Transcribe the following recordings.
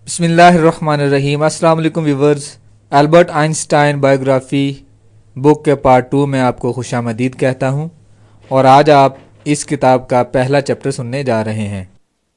बिस्मिल्लाहिर्रहमानिर्रहीम। अस्सलाम वालेकुम viewers. Albert Einstein biography book के पार्ट 2 में आपको खुशामदीद कहता हूँ और आज आप इस किताब का पहला चैप्टर सुनने जा रहे हैं।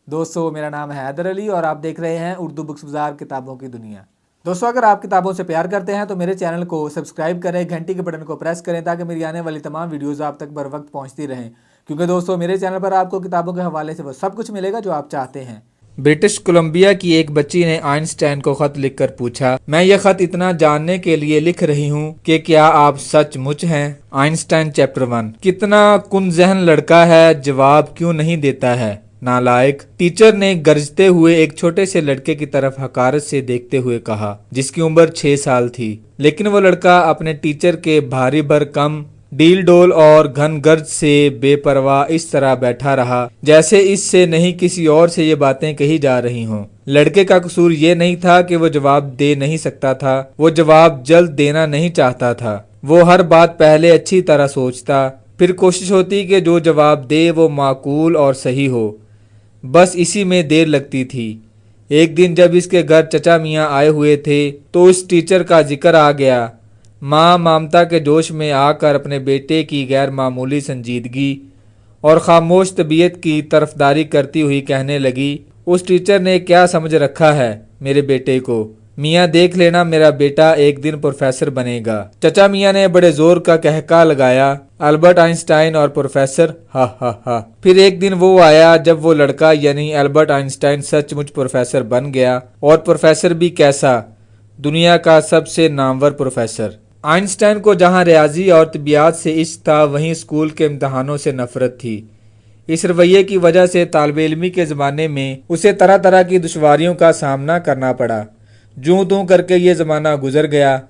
दोस्तों, मेरा नाम है हैदर अली और आप देख रहे हैं उर्दू बुक्स बाजार किताबों की दुनिया। दोस्तों, अगर आप किताबों से प्यार करते हैं तो मेरे चैनल को सब्सक्राइब करें, घंटी के बटन को प्रेस करें ताकि मेरी आने वाली तमाम वीडियोज़ आप तक बर वक्त पहुँचती रहें। क्योंकि दोस्तों, मेरे चैनल पर आपको किताबों के हवाले से वो सब कुछ मिलेगा जो आप चाहते हैं। ब्रिटिश कोलंबिया की एक बच्ची ने आइंस्टाइन को खत लिखकर पूछा, मैं यह खत इतना जानने के लिए लिख रही हूँ कि क्या आप सचमुच हैं। Einstein chapter 1। कितना कुनज़हन लड़का है, जवाब क्यों नहीं देता है, नालायक। टीचर ने गरजते हुए एक छोटे से लड़के की तरफ हकारत से देखते हुए कहा, जिसकी उम्र 6 साल थी। लेकिन वो लड़का अपने टीचर के भारी भरकम डील डोल और घनगर्ज से बेपरवाह इस तरह बैठा रहा जैसे इससे नहीं किसी और से ये बातें कही जा रही हों। लड़के का कसूर ये नहीं था कि वो जवाब दे नहीं सकता था, वो जवाब जल्द देना नहीं चाहता था। वो हर बात पहले अच्छी तरह सोचता, फिर कोशिश होती कि जो जवाब दे वो माकूल और सही हो। बस इसी में देर लगती थी। एक दिन जब इसके घर चचा मियाँ आए हुए थे तो उस टीचर का जिक्र आ गया। माँ ममता के जोश में आकर अपने बेटे की गैर मामूली संजीदगी और खामोश तबीयत की तरफदारी करती हुई कहने लगी, उस टीचर ने क्या समझ रखा है मेरे बेटे को। मियाँ देख लेना, मेरा बेटा एक दिन प्रोफेसर बनेगा। चचा मियाँ ने बड़े जोर का कहका लगाया, अल्बर्ट आइंस्टाइन और प्रोफेसर, हा हा हा। फिर एक दिन वो आया जब वो लड़का यानी अल्बर्ट आइंस्टाइन सचमुच प्रोफेसर बन गया, और प्रोफेसर भी कैसा, दुनिया का सबसे नामवर प्रोफेसर। आइंस्टाइन को जहां रियाजी और तबियात से इश्क था, वहीं स्कूल के इम्तहानों से नफरत थी। इस रवैये की वजह से तालिब इल्मी के ज़माने में उसे तरह तरह की दुश्वारियों का सामना करना पड़ा। जूं तूं करके ये ज़माना गुजर गया।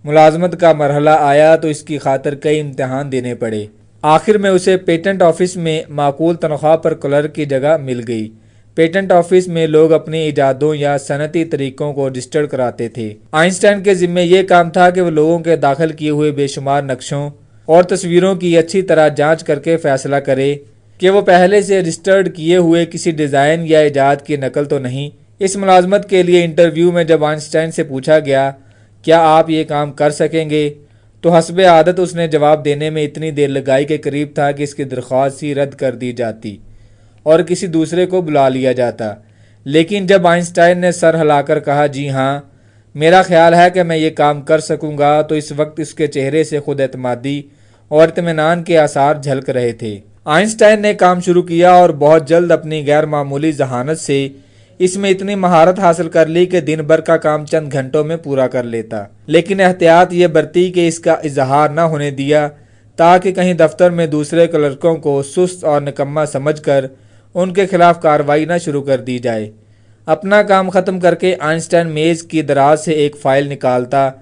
मुलाजमत का मरहला आया तो इसकी खातिर कई इम्तहान देने पड़े। आखिर में उसे पेटेंट ऑफिस में माकूल तनख्वाह पर क्लर्क की जगह मिल गई। पेटेंट ऑफिस में लोग अपनी इजादों या सनती तरीकों को रजिस्टर्ड कराते थे। आइंस्टाइन के जिम्मे ये काम था कि वो लोगों के दाखिल किए हुए बेशुमार नक्शों और तस्वीरों की अच्छी तरह जांच करके फैसला करे कि वो पहले से रजिस्टर्ड किए हुए किसी डिज़ाइन या इजाद की नकल तो नहीं। इस मुलाजमत के लिए इंटरव्यू में जब आइंस्टाइन से पूछा गया, क्या आप ये काम कर सकेंगे, तो हस्बे आदत उसने जवाब देने में इतनी देर लगाई के करीब था कि इसकी दरख्वास्त ही रद्द कर दी जाती और किसी दूसरे को बुला लिया जाता। लेकिन जब आइंस्टाइन ने सर हिलाकर कहा, जी हाँ, मेरा ख्याल है कि मैं ये काम कर सकूंगा, तो इस वक्त उसके चेहरे से खुद एतमादी और इत्मीनान के आसार झलक रहे थे। आइंस्टाइन ने काम शुरू किया और बहुत जल्द अपनी गैर मामूली जहानत से इसमें इतनी महारत हासिल कर ली कि दिन भर का काम चंद घंटों में पूरा कर लेता। लेकिन एहतियात ये बरती कि इसका इजहार न होने दिया ताकि कहीं दफ्तर में दूसरे क्लर्कों को सुस्त और निकम्मा समझकर उनके खिलाफ कार्रवाई न शुरू कर दी जाए। अपना काम ख़त्म करके आइंस्टाइन मेज़ की दराज से एक फ़ाइल निकालता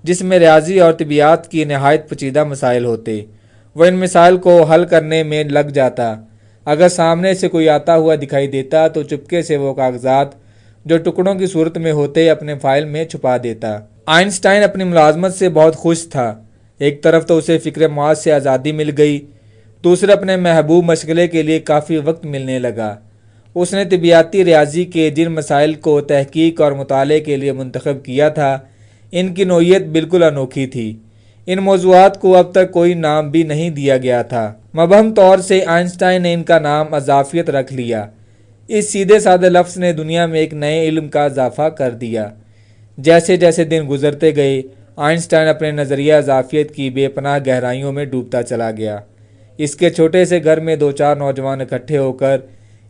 जिसमें रियाजी और तबियात की नहायत पेचीदा मसाइल होते। वह इन मसाइल को हल करने में लग जाता। अगर सामने से कोई आता हुआ दिखाई देता तो चुपके से वो कागजात जो टुकड़ों की सूरत में होते अपने फ़ाइल में छुपा देता। आइंस्टाइन अपनी मुलाजमत से बहुत खुश था। एक तरफ तो उसे फ़िक्र मौत से आज़ादी मिल गई, दूसरे अपने महबूब मशगले के लिए काफ़ी वक्त मिलने लगा। उसने तबियाती रियाजी के जिन मसाइल को तहकीक और मुताले के लिए मुंतखब किया था, इनकी नोयत बिल्कुल अनोखी थी। इन मौज़ूआत को अब तक कोई नाम भी नहीं दिया गया था। मबहम तौर से आइंस्टाइन ने इनका नाम अज़ाफ़ियत रख लिया। इस सीधे साधे लफ्ज़ ने दुनिया में एक नए इल्म का इजाफ़ा कर दिया। जैसे जैसे दिन गुजरते गए, आइंस्टाइन अपने नज़रिया अज़ाफ़ियत की बेपनाह गहराइयों में डूबता चला गया। इसके छोटे से घर में 2-4 नौजवान इकट्ठे होकर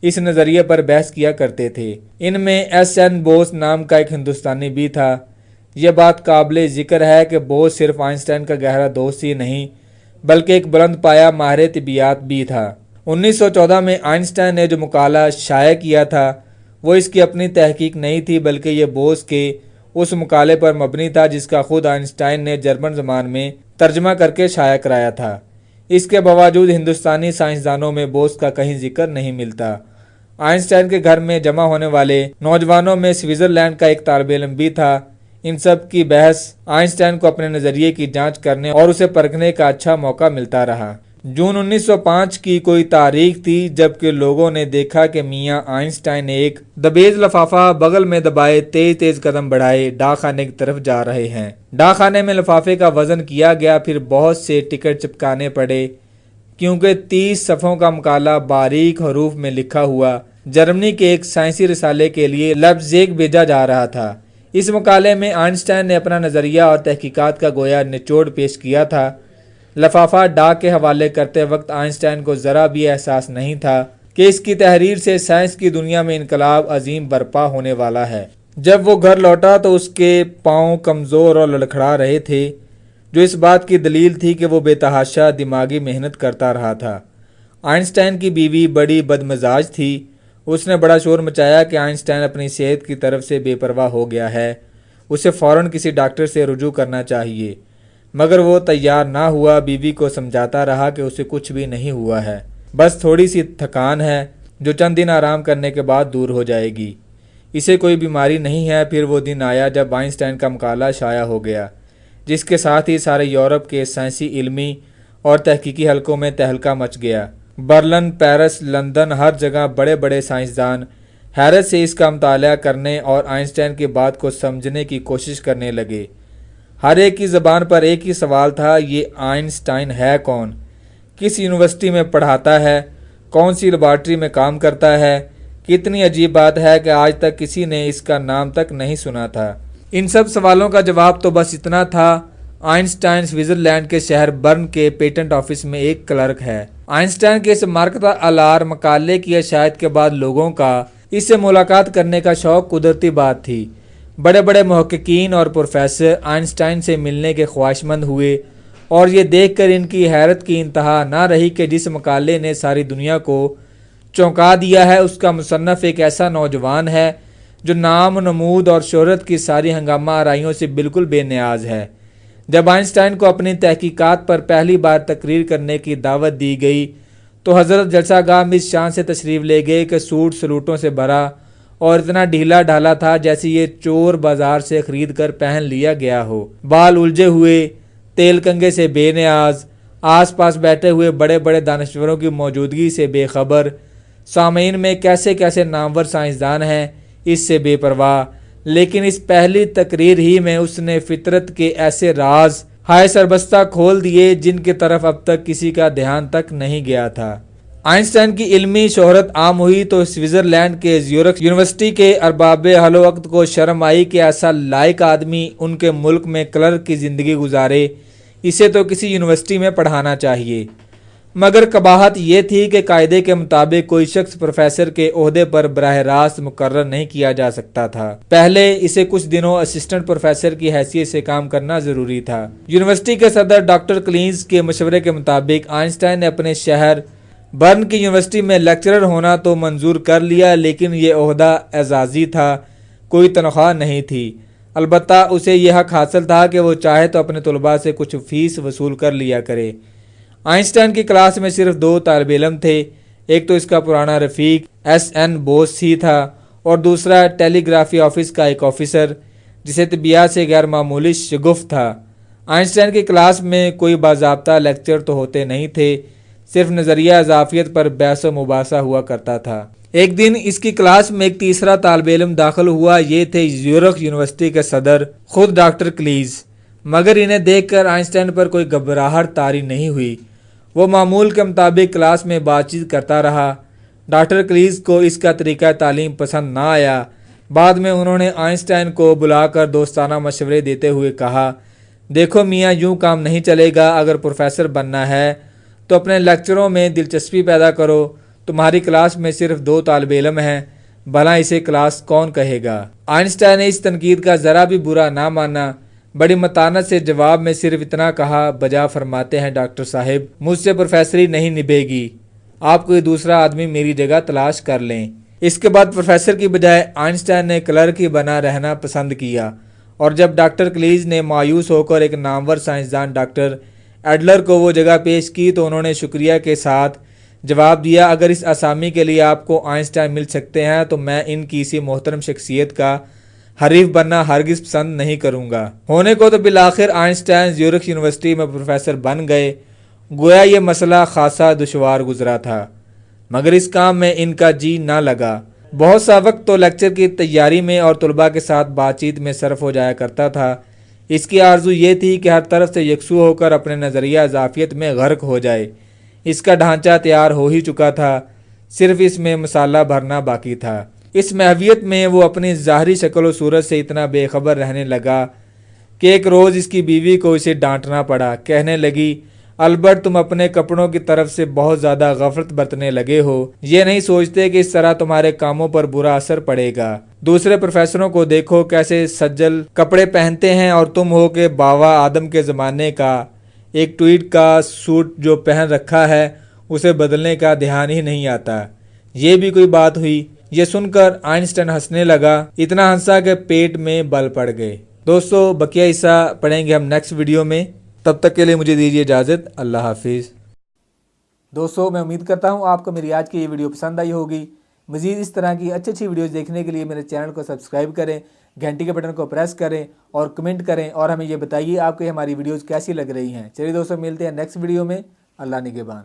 इस नज़रिए पर बहस किया करते थे। इनमें एस.एन. बोस नाम का एक हिंदुस्तानी भी था। यह बात काबिल ज़िक्र है कि बोस सिर्फ आइंस्टाइन का गहरा दोस्त ही नहीं बल्कि एक बुलंद पाया माहिर तिबियात भी था। 1914 में आइंस्टाइन ने जो मुकाला शाया किया था वो इसकी अपनी तहकीक नहीं थी, बल्कि ये बोस के उस मुकाले पर मबनी था जिसका खुद आइंस्टाइन ने जर्मन ज़बान में तर्जमा करके शाया कराया था। इसके बावजूद हिंदुस्तानी साइंसदानों में बोस का कहीं जिक्र नहीं मिलता। आइंस्टाइन के घर में जमा होने वाले नौजवानों में स्विट्ज़रलैंड का एक तालिब इल्म भी था। इन सब की बहस आइंस्टाइन को अपने नज़रिए की जांच करने और उसे परखने का अच्छा मौका मिलता रहा। जून 1905 की कोई तारीख थी जबकि लोगों ने देखा कि मियां आइंस्टाइन एक दबेज लफाफा बगल में दबाए तेज तेज कदम बढ़ाए डाकखाने की तरफ जा रहे हैं। डाकखाने में लिफाफे का वजन किया गया, फिर बहुत से टिकट चिपकाने पड़े क्योंकि 30 सफ़ों का मकाला बारीक हरूफ में लिखा हुआ जर्मनी के एक साइंसी रिसाले के लिए लैप्ज़िग भेजा जा रहा था। इस मकाले में आइंस्टाइन ने अपना नज़रिया और तहकीकात का गोया निचोड़ पेश किया था। लफाफा डाक के हवाले करते वक्त आइंस्टाइन को ज़रा भी एहसास नहीं था कि इसकी तहरीर से साइंस की दुनिया में इनकलाब अजीम बर्पा होने वाला है। जब वो घर लौटा तो उसके पाँव कमज़ोर और लड़खड़ा रहे थे, जो इस बात की दलील थी कि वो बेतहाशा दिमागी मेहनत करता रहा था। आइंस्टाइन की बीवी बड़ी बदमिजाज थी। उसने बड़ा शोर मचाया कि आइंस्टाइन अपनी सेहत की तरफ से बेपरवाह हो गया है, उसे फ़ौरन किसी डॉक्टर से रुजू करना चाहिए। मगर वो तैयार ना हुआ। बीवी को समझाता रहा कि उसे कुछ भी नहीं हुआ है, बस थोड़ी सी थकान है जो चंद दिन आराम करने के बाद दूर हो जाएगी। इसे कोई बीमारी नहीं है। फिर वो दिन आया जब आइंस्टाइन का मकाला शाया हो गया, जिसके साथ ही सारे यूरोप के साइंसी इल्मी और तहकीकी हलकों में तहलका मच गया। बर्लिन, पेरिस, लंदन, हर जगह बड़े बड़े साइंसदान हैरत से इसका मुताला करने और आइंस्टाइन की बात को समझने की कोशिश करने लगे। हर एक की ज़बान पर एक ही सवाल था, ये आइंस्टाइन है कौन, किस यूनिवर्सिटी में पढ़ाता है, कौन सी लेबॉर्ट्री में काम करता है। कितनी अजीब बात है कि आज तक किसी ने इसका नाम तक नहीं सुना था। इन सब सवालों का जवाब तो बस इतना था, आइंस्टाइन स्विट्ज़रलैंड के शहर बर्न के पेटेंट ऑफिस में एक क्लर्क है। आइंस्टाइन के इस मार्कता अलार मकाले की इशाअत के बाद लोगों का इससे मुलाकात करने का शौक कुदरती बात थी। बड़े बड़े मुहक्किकीन और प्रोफेसर आइंस्टाइन से मिलने के ख्वाहिशमंद हुए और ये देखकर इनकी हैरत की इंतहा ना रही कि जिस मकाले ने सारी दुनिया को चौंका दिया है उसका मुसन्नफ एक ऐसा नौजवान है जो नाम, नमूद और शोहरत की सारी हंगामा आराइयों से बिल्कुल बेनियाज है। जब आइंस्टाइन को अपनी तहकीकात पर पहली बार तकरीर करने की दावत दी गई तो हज़रत जलसागाह में इस शान से तशरीफ़ ले गए कि सूट सलूटों से भरा और इतना ढीला ढाला था जैसे ये चोर बाजार से खरीद कर पहन लिया गया हो। बाल उलझे हुए, तेल कंगे से बेनियाज, आस पास बैठे हुए बड़े बड़े दानश्वरों की मौजूदगी से बेखबर, सामीन में कैसे कैसे नामवर साइंसदान हैं इससे बेपरवाह। लेकिन इस पहली तकरीर ही में उसने फितरत के ऐसे राज हाय सरबस्ता खोल दिए जिनकी तरफ अब तक किसी का ध्यान तक नहीं गया था। आइंस्टाइन की इल्मी शोहरत आम हुई तो स्विट्ज़रलैंड के ज़्यूरिख यूनिवर्सिटी के अरबाब हलो वक्त को शर्म आई कि ऐसा लायक आदमी उनके मुल्क में क्लर्क की ज़िंदगी गुजारे, इसे तो किसी यूनिवर्सिटी में पढ़ाना चाहिए। मगर कबाहत ये थी कि कायदे के मुताबिक कोई शख्स प्रोफेसर के ओहदे पर बराह रास्त मुकर्रर नहीं किया जा सकता था। पहले इसे कुछ दिनों असिस्टेंट प्रोफेसर की हैसियत से काम करना जरूरी था। यूनिवर्सिटी के सदर डॉक्टर क्लींस के मशवरे के मुताबिक आइंस्टाइन ने अपने शहर बर्न की यूनिवर्सिटी में लेक्चरर होना तो मंजूर कर लिया, लेकिन ये ओहदा एजाजी था, कोई तनख्वाह नहीं थी। अलबत्ता उसे यह हक हासिल था कि वो चाहे तो अपने तलबा से कुछ फीस वसूल कर लिया करे। आइंस्टाइन की क्लास में सिर्फ 2 तालिब इल्म थे। एक तो इसका पुराना रफीक S.N. बोस ही था और दूसरा टेलीग्राफी ऑफिस का एक ऑफिसर जिसे तबियत से गैर मामूली शगुफ था। आइंस्टाइन की क्लास में कोई बाज़ाब्ता लेक्चर तो होते नहीं थे, सिर्फ नज़रिया इजाफियत पर बहस व मुबासा हुआ करता था। एक दिन इसकी क्लास में एक तीसरा तालिब इल्म दाखिल हुआ। ये थे ज़्यूरिख यूनिवर्सिटी के सदर खुद डॉक्टर क्लीज। मगर इन्हें देखकर आइंस्टाइन पर कोई घबराहट तारी नहीं हुई। वो मामूल के मुताबिक क्लास में बातचीत करता रहा। डॉक्टर क्लीज को इसका तरीका तालीम पसंद ना आया। बाद में उन्होंने आइंस्टाइन को बुलाकर दोस्ताना मशवरे देते हुए कहा, देखो मियाँ, यूँ काम नहीं चलेगा। अगर प्रोफेसर बनना है तो अपने लेक्चरों में दिलचस्पी पैदा करो। तुम्हारी क्लास में सिर्फ 2 तालिब इल्म हैं, भला इसे क्लास कौन कहेगा। आइंस्टाइन ने इस तनकीद का ज़रा भी बुरा ना माना। बड़ी मतानत से जवाब में सिर्फ इतना कहा, बजा फरमाते हैं डॉक्टर साहिब, मुझसे प्रोफेसरी नहीं निभेगी, आप कोई दूसरा आदमी मेरी जगह तलाश कर लें। इसके बाद प्रोफेसर की बजाय आइंस्टाइन ने क्लर्क ही बना रहना पसंद किया और जब डॉक्टर क्लीज ने मायूस होकर एक नामवर साइंसदान डॉक्टर एडलर को वो जगह पेश की तो उन्होंने शुक्रिया के साथ जवाब दिया, अगर इस आसामी के लिए आपको आइंस्टाइन मिल सकते हैं तो मैं इनकी इसी मोहतरम शख्सियत का हरीफ बनना हरगिज़ पसंद नहीं करूँगा। होने को तो बिलाखिर आइंस्टाइन ज़्यूरिख यूनिवर्सिटी में प्रोफेसर बन गए गोया ये मसला खासा दुश्वार गुजरा था, मगर इस काम में इनका जी ना लगा। बहुत सा वक्त तो लेक्चर की तैयारी में और तलबा के साथ बातचीत में सर्फ हो जाया करता था। इसकी आरजू ये थी कि हर तरफ से यकसू होकर अपने नज़रिया इजाफियत में गर्क हो जाए। इसका ढांचा तैयार हो ही चुका था, सिर्फ इसमें मसाला भरना बाकी था। इस महवियत में वो अपनी ज़ाहरी शक्ल व सूरत से इतना बेखबर रहने लगा कि एक रोज़ इसकी बीवी को इसे डांटना पड़ा। कहने लगी, अलबर्ट तुम अपने कपड़ों की तरफ से बहुत ज़्यादा गफलत बरतने लगे हो। ये नहीं सोचते कि इस तरह तुम्हारे कामों पर बुरा असर पड़ेगा। दूसरे प्रोफेसरों को देखो कैसे सज्जल कपड़े पहनते हैं और तुम हो के बाबा आदम के ज़माने का एक ट्वीट का सूट जो पहन रखा है उसे बदलने का ध्यान ही नहीं आता। ये भी कोई बात हुई। ये सुनकर आइंस्टाइन हंसने लगा, इतना हंसा कि पेट में बल पड़ गए। दोस्तों बकिया हिस्सा पढ़ेंगे हम नेक्स्ट वीडियो में, तब तक के लिए मुझे दीजिए इजाज़त। अल्लाह हाफिज़। दोस्तों मैं उम्मीद करता हूँ आपको मेरी आज की ये वीडियो पसंद आई होगी। मज़ीद इस तरह की अच्छी अच्छी वीडियोज़ देखने के लिए मेरे चैनल को सब्सक्राइब करें, घंटी के बटन को प्रेस करें और कमेंट करें और हमें ये बताइए आपको हमारी वीडियोज़ कैसी लग रही हैं। चलिए दोस्तों मिलते हैं नेक्स्ट वीडियो में। अल्लाह निगहबान।